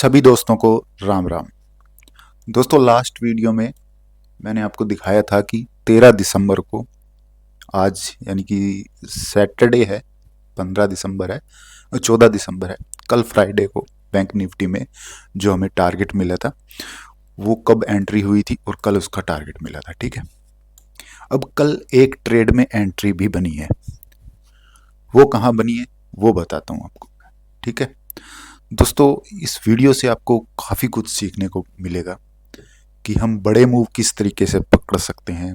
सभी दोस्तों को राम राम। दोस्तों, लास्ट वीडियो में मैंने आपको दिखाया था कि 13 दिसंबर को, आज यानी कि सैटरडे है, 15 दिसंबर है और 14 दिसंबर है, कल फ्राइडे को बैंक निफ्टी में जो हमें टारगेट मिला था वो कब एंट्री हुई थी और कल उसका टारगेट मिला था। ठीक है, अब कल एक ट्रेड में एंट्री भी बनी है, वो कहाँ बनी है वो बताता हूँ आपको। ठीक है दोस्तों, इस वीडियो से आपको काफ़ी कुछ सीखने को मिलेगा कि हम बड़े मूव किस तरीके से पकड़ सकते हैं,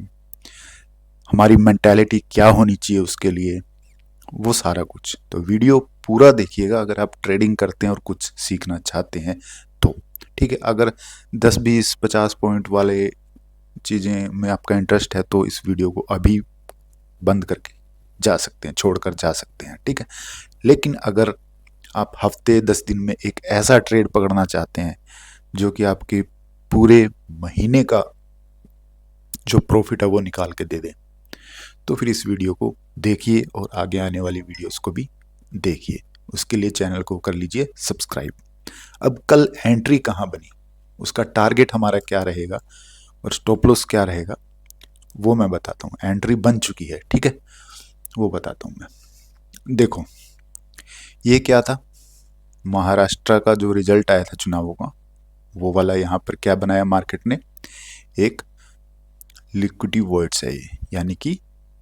हमारी मेंटालिटी क्या होनी चाहिए उसके लिए, वो सारा कुछ। तो वीडियो पूरा देखिएगा अगर आप ट्रेडिंग करते हैं और कुछ सीखना चाहते हैं तो। ठीक है, अगर 10 20 50 पॉइंट वाले चीज़ें में आपका इंटरेस्ट है तो इस वीडियो को अभी बंद करके जा सकते हैं, छोड़कर जा सकते हैं। ठीक है, लेकिन अगर आप हफ्ते 10 दिन में एक ऐसा ट्रेड पकड़ना चाहते हैं जो कि आपके पूरे महीने का जो प्रॉफिट है वो निकाल के दे दे, तो फिर इस वीडियो को देखिए और आगे आने वाली वीडियोस को भी देखिए। उसके लिए चैनल को कर लीजिए सब्सक्राइब। अब कल एंट्री कहाँ बनी, उसका टारगेट हमारा क्या रहेगा और स्टॉप लॉस क्या रहेगा वो मैं बताता हूँ। एंट्री बन चुकी है, ठीक है, वो बताता हूँ मैं। देखो, ये क्या था, महाराष्ट्र का जो रिजल्ट आया था चुनावों का, वो वाला यहाँ पर क्या बनाया मार्केट ने, एक लिक्विडिटी वॉइड्स है ये, यानी कि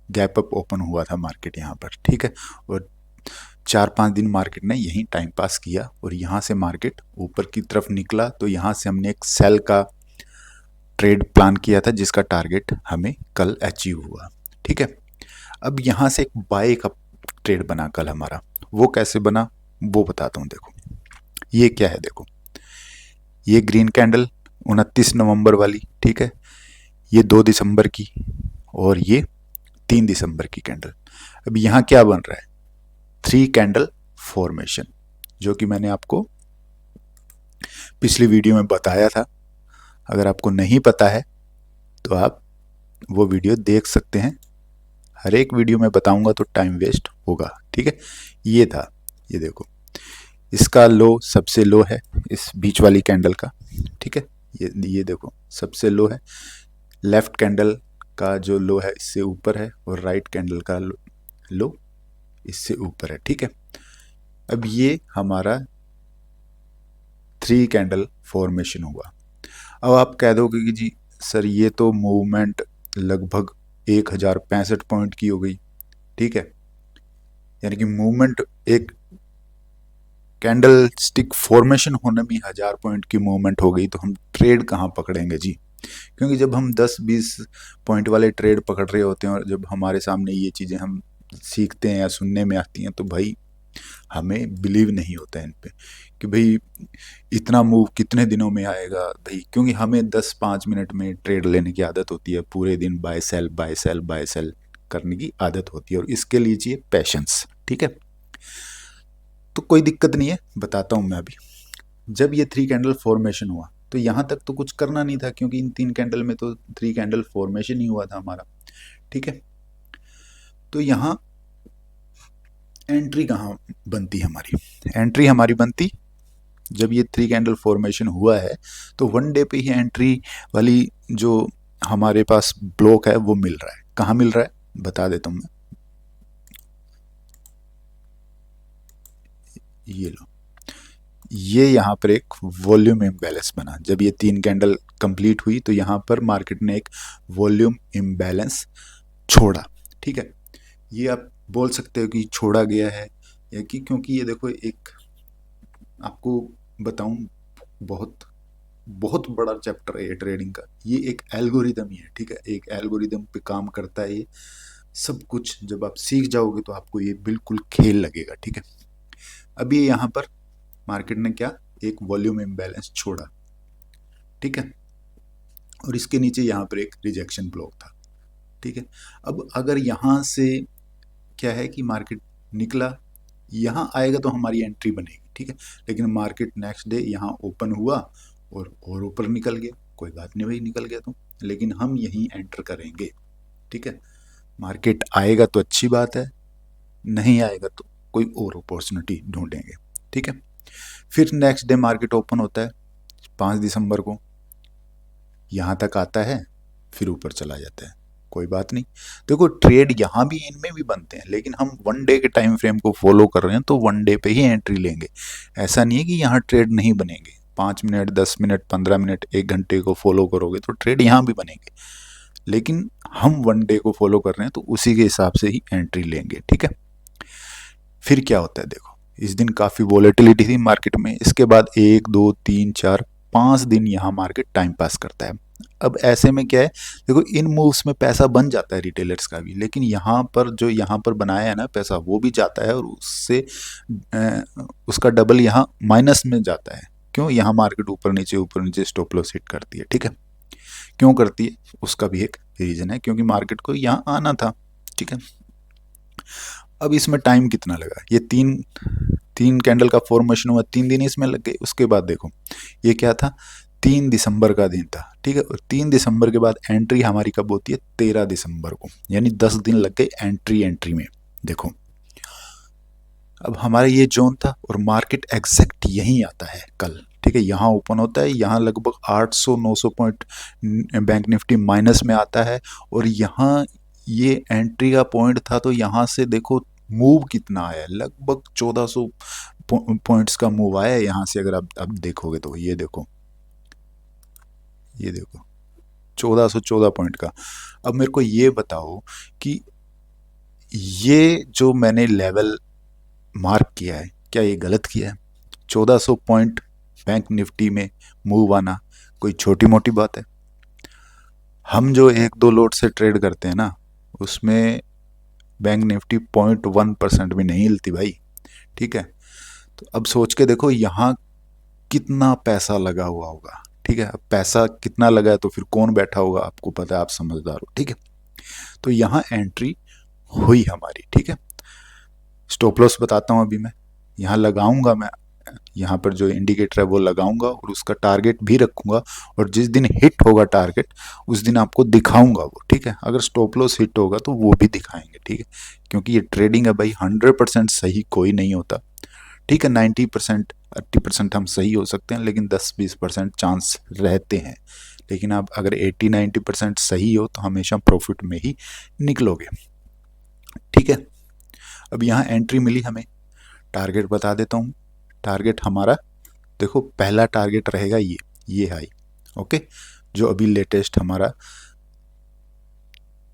गैप अप ओपन हुआ था मार्केट यहाँ पर। ठीक है, और 4 5 दिन मार्केट ने यहीं टाइम पास किया और यहाँ से मार्केट ऊपर की तरफ निकला। तो यहाँ से हमने एक सेल का ट्रेड प्लान किया था जिसका टारगेट हमें कल अचीव हुआ। ठीक है, अब यहाँ से एक बाय का ट्रेड बना कल हमारा, वो कैसे बना वो बताता हूँ। देखो ये क्या है, देखो ये ग्रीन कैंडल 29 नवंबर वाली, ठीक है, ये 2 दिसंबर की और ये 3 दिसंबर की कैंडल। अब यहाँ क्या बन रहा है, 3 कैंडल फॉर्मेशन, जो कि मैंने आपको पिछली वीडियो में बताया था। अगर आपको नहीं पता है तो आप वो वीडियो देख सकते हैं, हर एक वीडियो में बताऊंगा तो टाइम वेस्ट होगा। ठीक है, ये था, ये देखो इसका लो सबसे लो है इस बीच वाली कैंडल का। ठीक है, ये देखो सबसे लो है, लेफ्ट कैंडल का जो लो है इससे ऊपर है और राइट कैंडल का लो इससे ऊपर है। ठीक है, अब ये हमारा 3 कैंडल फॉर्मेशन हुआ। अब आप कह दोगे कि जी सर ये तो मूवमेंट लगभग 1065 पॉइंट की हो गई। ठीक है, यानी कि मूवमेंट एक कैंडल स्टिक फॉर्मेशन होने में 1000 पॉइंट की मूवमेंट हो गई, तो हम ट्रेड कहाँ पकड़ेंगे जी। क्योंकि जब हम 10 20 पॉइंट वाले ट्रेड पकड़ रहे होते हैं और जब हमारे सामने ये चीज़ें हम सीखते हैं या सुनने में आती हैं तो भाई हमें बिलीव नहीं होता है इन पे कि भाई इतना मूव कितने दिनों में आएगा भाई। क्योंकि हमें 10 5 मिनट में ट्रेड लेने की आदत होती है, पूरे दिन buy sell buy sell buy sell करने की आदत होती है और इसके लिए चाहिए पेशेंस। ठीक है, तो कोई दिक्कत नहीं है, बताता हूँ मैं अभी। जब ये 3 कैंडल फॉर्मेशन हुआ तो यहाँ तक तो कुछ करना नहीं था, क्योंकि इन 3 कैंडल में तो 3 कैंडल फॉर्मेशन ही हुआ था हमारा। ठीक है, तो यहाँ एंट्री कहाँ बनती हमारी, एंट्री हमारी बनती जब ये 3 कैंडल फॉर्मेशन हुआ है तो 1 डे पे ही एंट्री वाली जो हमारे पास ब्लॉक है वो मिल रहा है। कहाँ मिल रहा है बता देता हूँ मैं, ये लो, ये यहाँ पर एक वॉल्यूम इम्बैलेंस बना। जब ये 3 कैंडल कंप्लीट हुई तो यहाँ पर मार्केट ने एक वॉल्यूम इम्बैलेंस छोड़ा। ठीक है, ये आप बोल सकते हो कि छोड़ा गया है या कि, क्योंकि ये देखो एक आपको बताऊं, बहुत बहुत बड़ा चैप्टर है ये ट्रेडिंग का। ये एक एल्गोरिदम ही है। ठीक है, एक एल्गोरिदम पे काम करता है ये सब कुछ। जब आप सीख जाओगे तो आपको ये बिल्कुल खेल लगेगा। ठीक है, अभी यहाँ पर मार्केट ने क्या, एक वॉल्यूम इम्बैलेंस छोड़ा। ठीक है, और इसके नीचे यहाँ पर एक रिजेक्शन ब्लॉक था। ठीक है, अब अगर यहाँ से क्या है कि मार्केट निकला, यहाँ आएगा तो हमारी एंट्री बनेगी। ठीक है, लेकिन मार्केट नेक्स्ट डे यहाँ ओपन हुआ और ऊपर निकल गया, कोई बात नहीं भाई, निकल गया तो, लेकिन हम यहीं एंटर करेंगे। ठीक है, मार्केट आएगा तो अच्छी बात है, नहीं आएगा तो कोई और अपॉर्चुनिटी ढूंढेंगे। ठीक है, फिर नेक्स्ट डे मार्केट ओपन होता है 5 दिसंबर को, यहाँ तक आता है, फिर ऊपर चला जाता है। कोई बात नहीं, देखो ट्रेड यहाँ भी इनमें भी बनते हैं, लेकिन हम 1 डे के टाइम फ्रेम को फॉलो कर रहे हैं तो 1 डे पे ही एंट्री लेंगे। ऐसा नहीं है कि यहाँ ट्रेड नहीं बनेंगे, 5 मिनट 10 मिनट 15 मिनट 1 घंटे को फॉलो करोगे तो ट्रेड यहाँ भी बनेंगे, लेकिन हम 1 डे को फॉलो कर रहे हैं तो उसी के हिसाब से ही एंट्री लेंगे। ठीक है, फिर क्या होता है देखो, इस दिन काफ़ी वॉलेटिलिटी थी मार्केट में, इसके बाद 1 2 3 4 5 दिन यहाँ मार्केट टाइम पास करता है। अब ऐसे में क्या है, देखो इन मूव्स में पैसा बन जाता है रिटेलर्स का भी, लेकिन यहाँ पर जो यहाँ पर बनाया है ना पैसा, वो भी जाता है और उससे उसका डबल यहाँ माइनस में जाता है। क्यों, यहाँ मार्केट ऊपर नीचे स्टॉप लॉस हिट करती है। ठीक है, क्यों करती है उसका भी एक रीज़न है, क्योंकि मार्केट को यहाँ आना था। ठीक है, अब इसमें टाइम कितना लगा, ये तीन कैंडल का फॉर्मेशन हुआ, 3 दिन इसमें लग गए। उसके बाद देखो ये क्या था, 3 दिसंबर का दिन था। ठीक है, और 3 दिसंबर के बाद एंट्री हमारी कब होती है, 13 दिसंबर को, यानी 10 दिन लग गए एंट्री में। देखो अब हमारा ये जोन था और मार्केट एग्जैक्ट यहीं आता है कल। ठीक है, यहाँ ओपन होता है, यहाँ लगभग 800-900 पॉइंट बैंक निफ्टी माइनस में आता है, और यहाँ ये एंट्री का पॉइंट था, तो यहाँ से देखो मूव कितना आया, लगभग 1400 पॉइंट्स का मूव आया है यहाँ से। अगर आप अब देखोगे तो ये देखो 1414 पॉइंट का। अब मेरे को ये बताओ कि ये जो मैंने लेवल मार्क किया है, क्या ये गलत किया है? 1400 पॉइंट बैंक निफ्टी में मूव आना कोई छोटी मोटी बात है? हम जो 1-2 लोट से ट्रेड करते हैं ना, उसमें बैंक निफ्टी 0.1% भी नहीं हिलती भाई। ठीक है, तो अब सोच के देखो यहाँ कितना पैसा लगा हुआ होगा। ठीक है, अब पैसा कितना लगा है तो फिर कौन बैठा होगा, आपको पता है, आप समझदार हो। ठीक है, तो यहाँ एंट्री हुई हमारी। ठीक है, स्टॉप लॉस बताता हूँ अभी मैं, यहाँ लगाऊंगा, मैं यहाँ पर जो इंडिकेटर है वो लगाऊंगा और उसका टारगेट भी रखूंगा, और जिस दिन हिट होगा टारगेट उस दिन आपको दिखाऊंगा वो। ठीक है, अगर स्टॉप लॉस हिट होगा तो वो भी दिखाएंगे। ठीक है, क्योंकि ये ट्रेडिंग है भाई, 100% सही कोई नहीं होता। ठीक है, 90% 80% हम सही हो सकते हैं, लेकिन 10-20% चांस रहते हैं। लेकिन आप अगर 80-90% सही हो तो हमेशा प्रॉफिट में ही निकलोगे। ठीक है, अब यहाँ एंट्री मिली हमें, टारगेट बता देता हूँ। टारगेट हमारा देखो, पहला टारगेट रहेगा ये हाई। ओके, जो अभी लेटेस्ट हमारा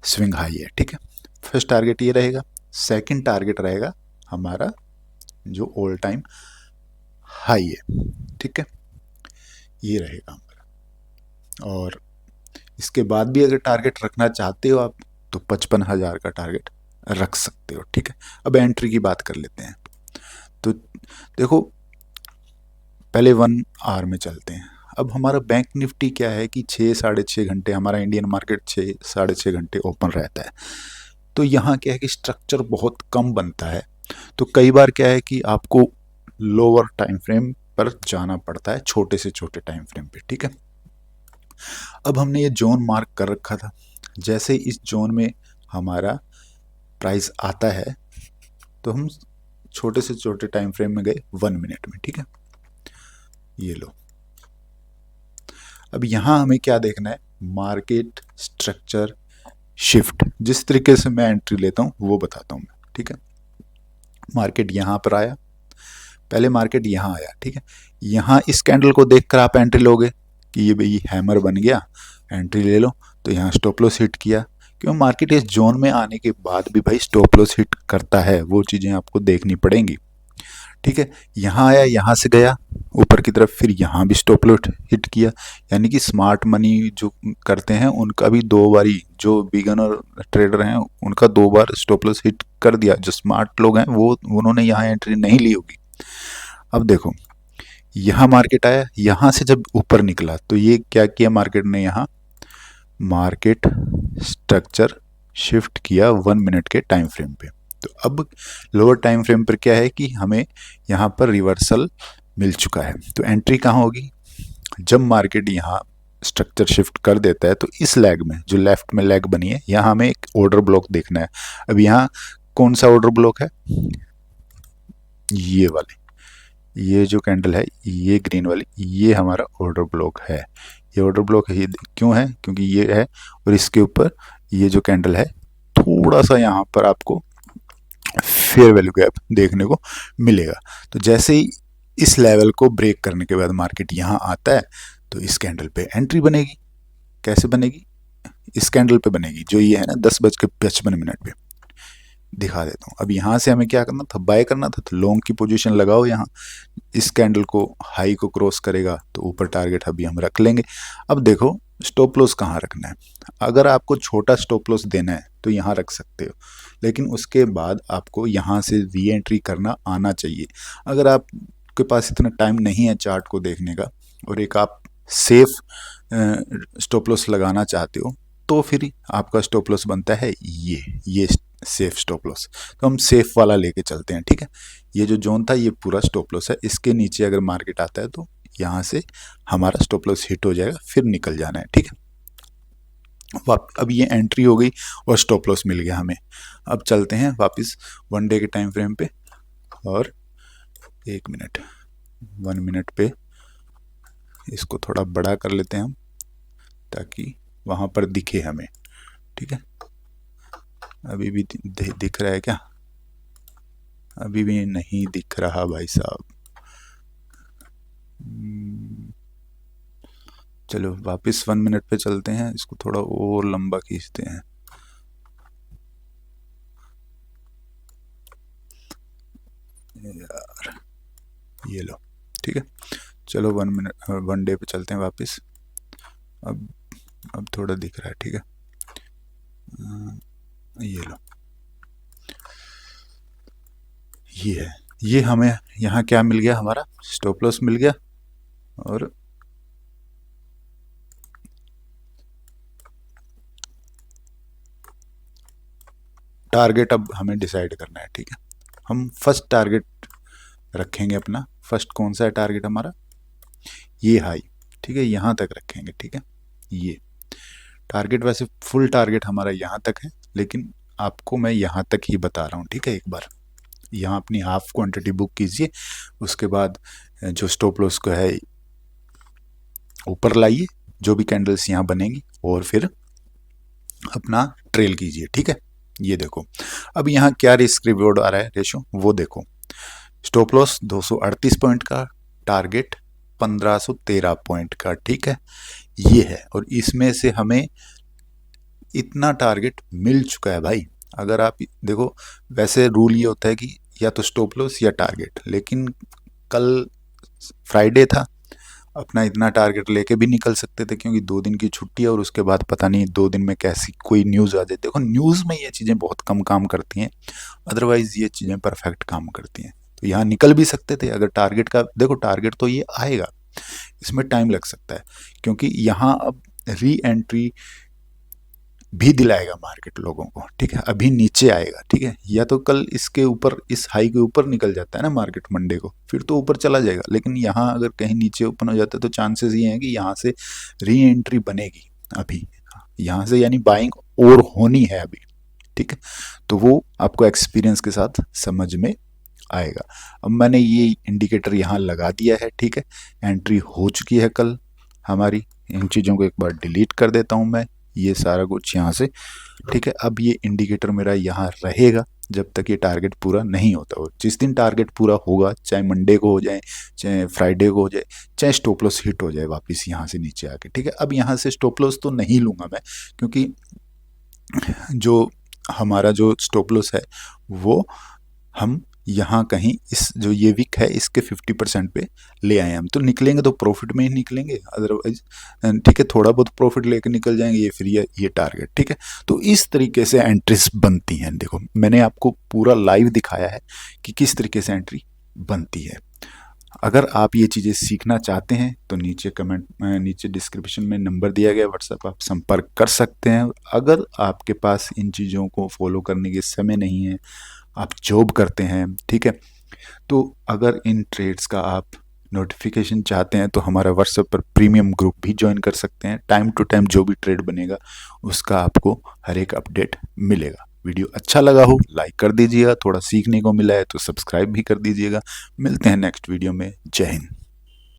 स्विंग हाई है। ठीक है, फर्स्ट टारगेट ये रहेगा। सेकंड टारगेट रहेगा हमारा जो ऑल टाइम हाई है। ठीक है, ये रहेगा हमारा, और इसके बाद भी अगर टारगेट रखना चाहते हो आप तो 55,000 का टारगेट रख सकते हो। ठीक है, अब एंट्री की बात कर लेते हैं। तो देखो पहले 1 आवर में चलते हैं। अब हमारा बैंक निफ्टी क्या है कि 6-6.5 घंटे, हमारा इंडियन मार्केट 6-6.5 घंटे ओपन रहता है। तो यहाँ क्या है कि स्ट्रक्चर बहुत कम बनता है, तो कई बार क्या है कि आपको लोअर टाइम फ्रेम पर जाना पड़ता है, छोटे से छोटे टाइम फ्रेम पे। ठीक है, अब हमने ये जोन मार्क कर रखा था, जैसे इस जोन में हमारा प्राइस आता है तो हम छोटे से छोटे टाइम फ्रेम में गए 1 मिनट में। ठीक है, ये लो। अब यहाँ हमें क्या देखना है, मार्केट स्ट्रक्चर शिफ्ट। जिस तरीके से मैं एंट्री लेता हूँ वो बताता हूँ मैं। ठीक है, मार्केट यहाँ पर आया, पहले मार्केट यहाँ आया। ठीक है, यहाँ इस कैंडल को देखकर आप एंट्री लोगे कि ये भाई हैमर बन गया, एंट्री ले लो। तो यहाँ स्टॉप लॉस हिट किया, क्यों, मार्केट इस जोन में आने के बाद भी भाई स्टॉप लॉस हिट करता है, वो चीज़ें आपको देखनी पड़ेंगी। ठीक है, यहाँ आया, यहाँ से गया ऊपर की तरफ, फिर यहाँ भी स्टॉप लॉस हिट किया। यानी कि स्मार्ट मनी जो करते हैं उनका भी 2 बारी, जो बिगनर ट्रेडर हैं उनका 2 बार स्टॉप लॉस हिट कर दिया। जो स्मार्ट लोग हैं वो उन्होंने यहाँ एंट्री नहीं ली होगी। अब देखो यहाँ मार्केट आया, यहाँ से जब ऊपर निकला तो ये क्या किया मार्केट ने, यहाँ मार्केट स्ट्रक्चर शिफ्ट किया 1 मिनट के टाइम फ्रेम पे। तो अब लोअर टाइम फ्रेम पर क्या है कि हमें यहाँ पर रिवर्सल मिल चुका है। तो एंट्री कहाँ होगी, जब मार्केट यहाँ स्ट्रक्चर शिफ्ट कर देता है तो इस लेग में, जो लेफ्ट में लेग बनी है, यहाँ हमें एक ऑर्डर ब्लॉक देखना है। अब यहाँ कौन सा ऑर्डर ब्लॉक है, ये वाले, ये जो कैंडल है, ये ग्रीन वाली, ये हमारा ऑर्डर ब्लॉक है। ये ऑर्डर ब्लॉक है, ये क्यों है? क्योंकि ये है और इसके ऊपर ये जो कैंडल है, थोड़ा सा यहाँ पर आपको फेयर वैल्यू गैप देखने को मिलेगा। तो जैसे ही इस लेवल को ब्रेक करने के बाद मार्केट यहाँ आता है, तो इस कैंडल पे एंट्री बनेगी। कैसे बनेगी? इस कैंडल पे बनेगी, जो ये है ना 10:55 पे। दिखा देता हूँ। अब यहाँ से हमें क्या करना था? बाय करना था, तो लॉन्ग की पोजीशन लगाओ यहाँ। इस कैंडल को हाई को क्रॉस करेगा तो ऊपर टारगेट अभी हम रख लेंगे। अब देखो स्टॉप लॉस कहाँ रखना है। अगर आपको छोटा स्टॉप लॉस देना है तो यहाँ रख सकते हो, लेकिन उसके बाद आपको यहाँ से री एंट्री करना आना चाहिए। अगर आपके पास इतना टाइम नहीं है चार्ट को देखने का और एक आप सेफ स्टॉप लॉस लगाना चाहते हो, तो फिर आपका स्टॉप लॉस बनता है ये सेफ स्टॉप लॉस। तो हम सेफ वाला लेके चलते हैं, ठीक है। ये जो जोन था ये पूरा स्टॉप लॉस है, इसके नीचे अगर मार्केट आता है तो यहाँ से हमारा स्टॉप लॉस हिट हो जाएगा, फिर निकल जाना है, ठीक है। अब ये एंट्री हो गई और स्टॉप लॉस मिल गया हमें। अब चलते हैं वापस 1 डे के टाइम फ्रेम पे और 1 मिनट 1 मिनट पे इसको थोड़ा बड़ा कर लेते हैं हम, ताकि वहाँ पर दिखे हमें, ठीक है। अभी भी दिख रहा है क्या? अभी भी नहीं दिख रहा भाई साहब। चलो वापस 1 मिनट पे चलते हैं, इसको थोड़ा और लंबा खींचते हैं। यार ये लो, ठीक है। चलो 1 मिनट 1 डे पे चलते हैं वापस। अब थोड़ा दिख रहा है, ठीक है। ये लो, ये है। ये हमें यहाँ क्या मिल गया? हमारा स्टॉप लॉस मिल गया और टारगेट अब हमें डिसाइड करना है, ठीक है। हम फर्स्ट टारगेट रखेंगे अपना। फर्स्ट कौन सा है टारगेट हमारा? ये हाई, ठीक है, यहाँ तक रखेंगे, ठीक है। ये टारगेट, वैसे फुल टारगेट हमारा यहाँ तक है, लेकिन आपको मैं यहाँ तक ही बता रहा हूँ, ठीक है। एक बार यहाँ अपनी हाफ क्वांटिटी बुक कीजिए, उसके बाद जो स्टॉप लॉस को है ऊपर लाइए, जो भी कैंडल्स यहाँ बनेंगी, और फिर अपना ट्रेल कीजिए, ठीक है। ये देखो अब यहाँ क्या रिस्क रिवॉर्ड आ रहा है रेशो, वो देखो। स्टॉप लॉस 238 पॉइंट का, टारगेट 1513 पॉइंट का, ठीक है। ये है, और इसमें से हमें इतना टारगेट मिल चुका है भाई। अगर आप देखो, वैसे रूल ये होता है कि या तो स्टॉप लॉस या टारगेट, लेकिन कल फ्राइडे था, अपना इतना टारगेट लेके भी निकल सकते थे, क्योंकि 2 दिन की छुट्टी है और उसके बाद पता नहीं 2 दिन में कैसी कोई न्यूज़ आ जाए। देखो न्यूज़ में ये चीज़ें बहुत कम काम करती हैं, अदरवाइज ये चीज़ें परफेक्ट काम करती हैं। तो यहाँ निकल भी सकते थे अगर टारगेट का, देखो टारगेट तो ये आएगा, इसमें टाइम लग सकता है, क्योंकि यहाँ अब री एंट्री भी दिलाएगा मार्केट लोगों को, ठीक है। अभी नीचे आएगा, ठीक है, या तो कल इसके ऊपर, इस हाई के ऊपर निकल जाता है ना मार्केट मंडे को, फिर तो ऊपर चला जाएगा। लेकिन यहाँ अगर कहीं नीचे ओपन हो जाता है तो चांसेस ये हैं कि यहाँ से री एंट्री बनेगी अभी, यहाँ से, यानी बाइंग और होनी है अभी, ठीक है। तो वो आपको एक्सपीरियंस के साथ समझ में आएगा। अब मैंने ये इंडिकेटर यहाँ लगा दिया है, ठीक है। एंट्री हो चुकी है कल हमारी। इन चीज़ों को एक बार डिलीट कर देता हूँ मैं, ये सारा कुछ यहाँ से, ठीक है। अब ये इंडिकेटर मेरा यहाँ रहेगा जब तक ये टारगेट पूरा नहीं होता। और जिस दिन टारगेट पूरा होगा, चाहे मंडे को हो जाए, चाहे फ्राइडे को हो जाए, चाहे स्टॉप लॉस हिट हो जाए वापस यहाँ से नीचे आके, ठीक है। अब यहाँ से स्टॉप लॉस तो नहीं लूँगा मैं, क्योंकि जो हमारा जो स्टॉप लॉस है वो हम यहाँ कहीं इस जो ये विक है इसके 50% पे ले आए हम, तो निकलेंगे तो प्रॉफिट में ही निकलेंगे, अदरवाइज ठीक है थोड़ा बहुत प्रॉफिट लेके निकल जाएंगे, ये फिर ये टारगेट, ठीक है। तो इस तरीके से एंट्रीज बनती हैं। देखो मैंने आपको पूरा लाइव दिखाया है कि किस तरीके से एंट्री बनती है। अगर आप ये चीज़ें सीखना चाहते हैं तो नीचे डिस्क्रिप्शन में नंबर दिया गया, व्हाट्सएप आप संपर्क कर सकते हैं। अगर आपके पास इन चीज़ों को फॉलो करने के समय नहीं है, आप जॉब करते हैं, ठीक है, तो अगर इन ट्रेड्स का आप नोटिफिकेशन चाहते हैं तो हमारा व्हाट्सएप पर प्रीमियम ग्रुप भी ज्वाइन कर सकते हैं। टाइम टू टाइम जो भी ट्रेड बनेगा उसका आपको हर एक अपडेट मिलेगा। वीडियो अच्छा लगा हो लाइक कर दीजिएगा, थोड़ा सीखने को मिला है तो सब्सक्राइब भी कर दीजिएगा। मिलते हैं नेक्स्ट वीडियो में। जय हिंद।